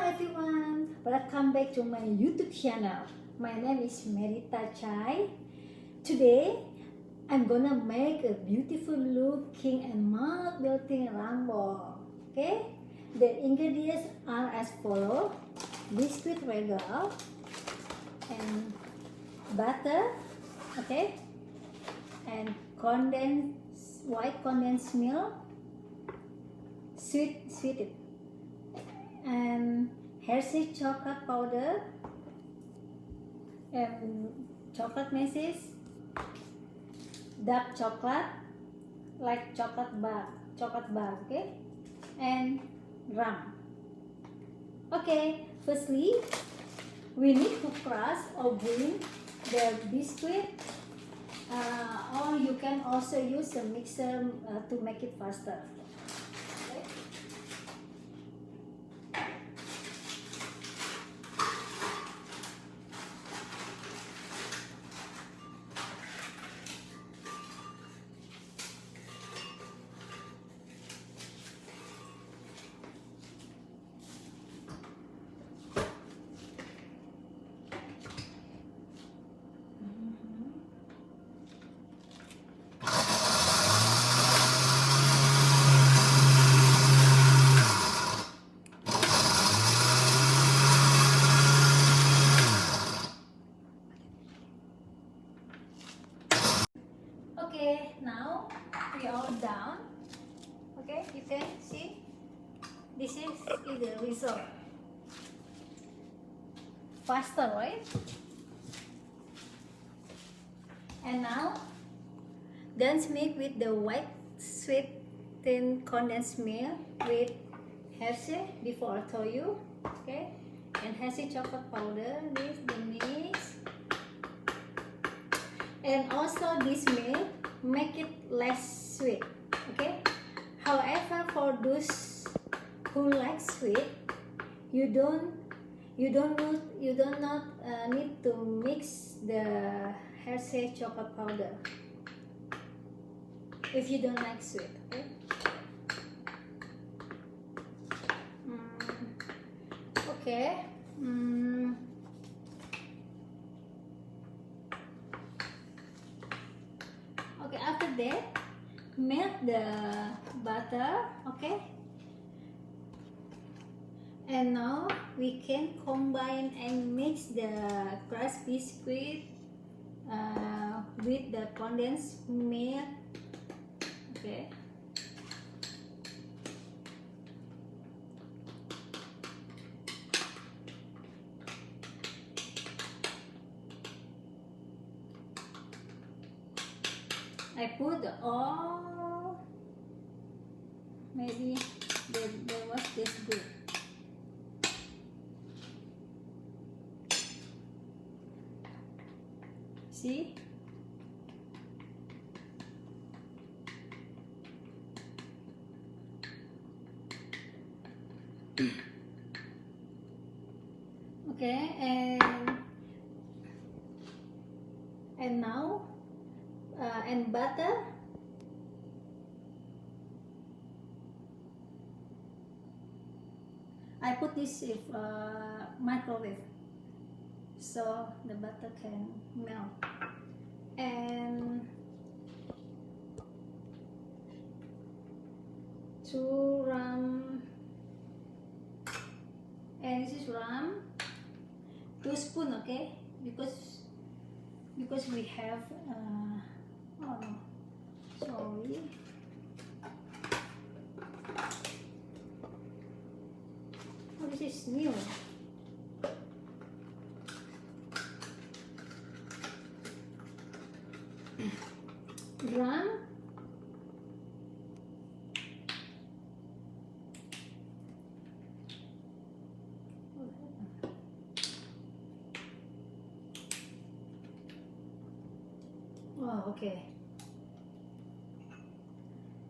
everyone, welcome back to my YouTube channel. My name is Merita Chai. Today I'm gonna make a beautiful looking and mouth melting rumble. Okay, the ingredients are as follows: biscuit Regal and butter, okay, and white condensed milk, sweetened, and Hershey chocolate powder, and chocolate Meses, dark chocolate like chocolate bar, okay, and rum. Okay, firstly we need to crush or grind the biscuit, or you can also use a mixer to make it faster. Okay. Okay, now we are done. Okay, you can see this is the result. Faster, right? And now dance mix with the white sweetened condensed milk with Hershey before I told you. Okay, and Hershey chocolate powder. This the mix. And also this milk make it less sweet, okay. However, for those who like sweet, you don't not need to mix the Hershey chocolate powder if you don't like sweet, okay. Okay. Okay, after that, melt the butter, okay? And now we can combine and mix the crushed biscuit with the condensed milk, okay? I put all, maybe there was this good. See? Okay, and now and butter, I put this in microwave so the butter can melt. And 2 rum, and this is rum, 2 spoons, okay, because we have oh no, sorry, oh, this is new. Rum, oh, okay,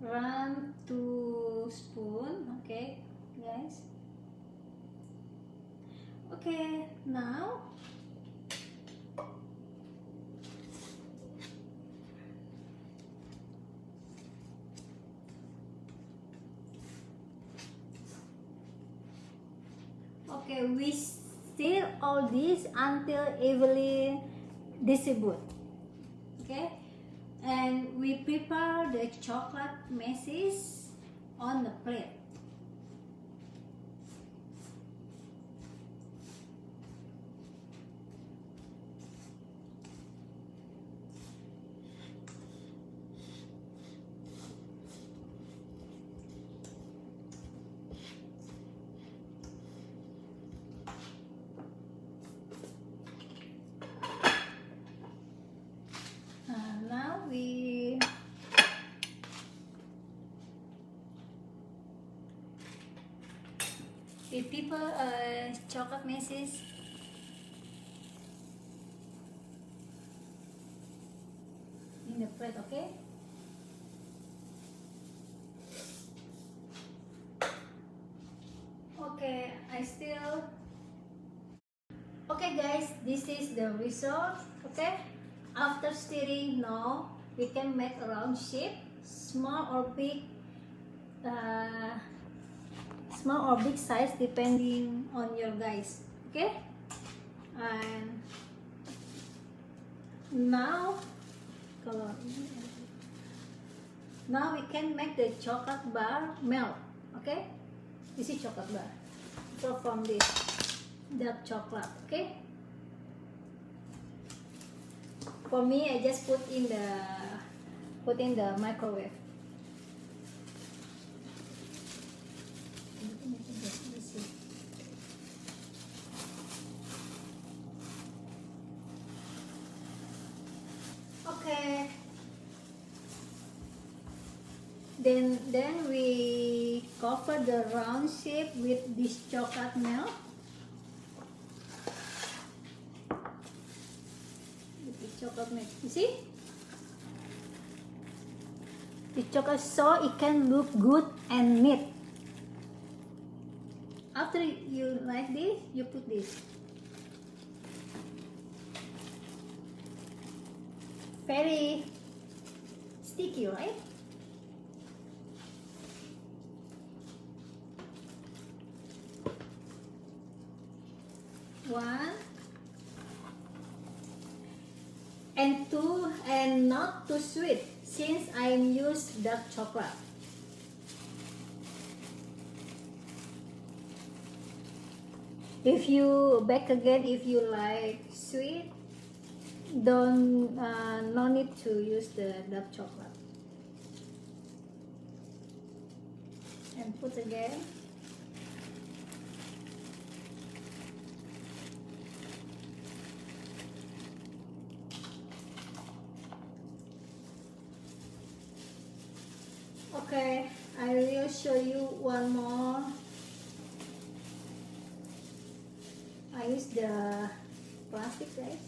rum 2 spoons, okay guys. Okay, now Okay, we stir all this until evenly distribute. Okay, and we prepare the chocolate Meses on the plate. Now we prepare chocolate Meses in the plate. Okay. Okay, okay guys, this is the result. Okay, after stirring, now we can make a round shape, small or big, uh, size depending on your guys. Okay, and now now we can make the chocolate bar melt. Okay, this is chocolate bar. So from this dark chocolate. Okay, for me I just put in the microwave. Okay, then we cover the round shape with this chocolate milk. Chocolate milk, you see the chocolate, so it can look good and neat. After you like this, you put this. Very sticky, right? One and two, and not too sweet since I use dark chocolate. If you bake again, if you like sweet, don't no need to use the dark chocolate. And put again. Okay, I will show you one more. I use the plastic, right?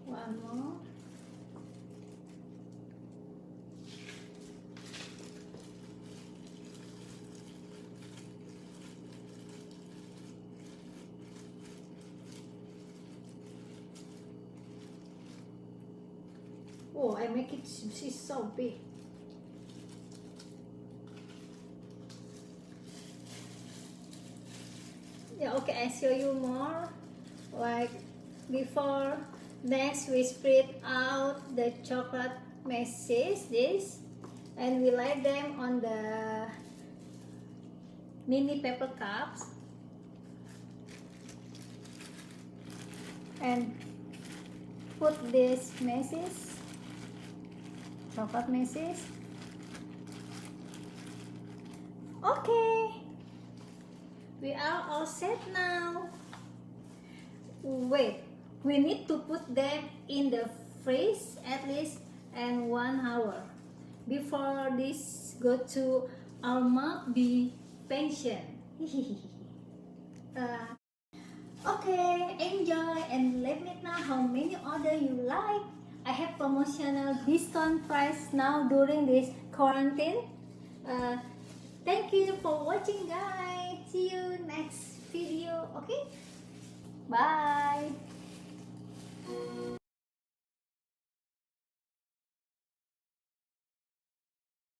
One more. Oh, I make it so big. Yeah, okay, I show you more. Like before, next we spread out the chocolate Meses, this, and we lay them on the mini paper cups. And put this Meses, chocolate Meses. Okay, we are all set now. Wait, we need to put them in the fridge at least 1 hour before this go to our mug. Be patient. Okay, enjoy and let me know how many order you like. I have promotional discount price now during this quarantine. Thank you for watching, guys. See you next video. Okay, bye.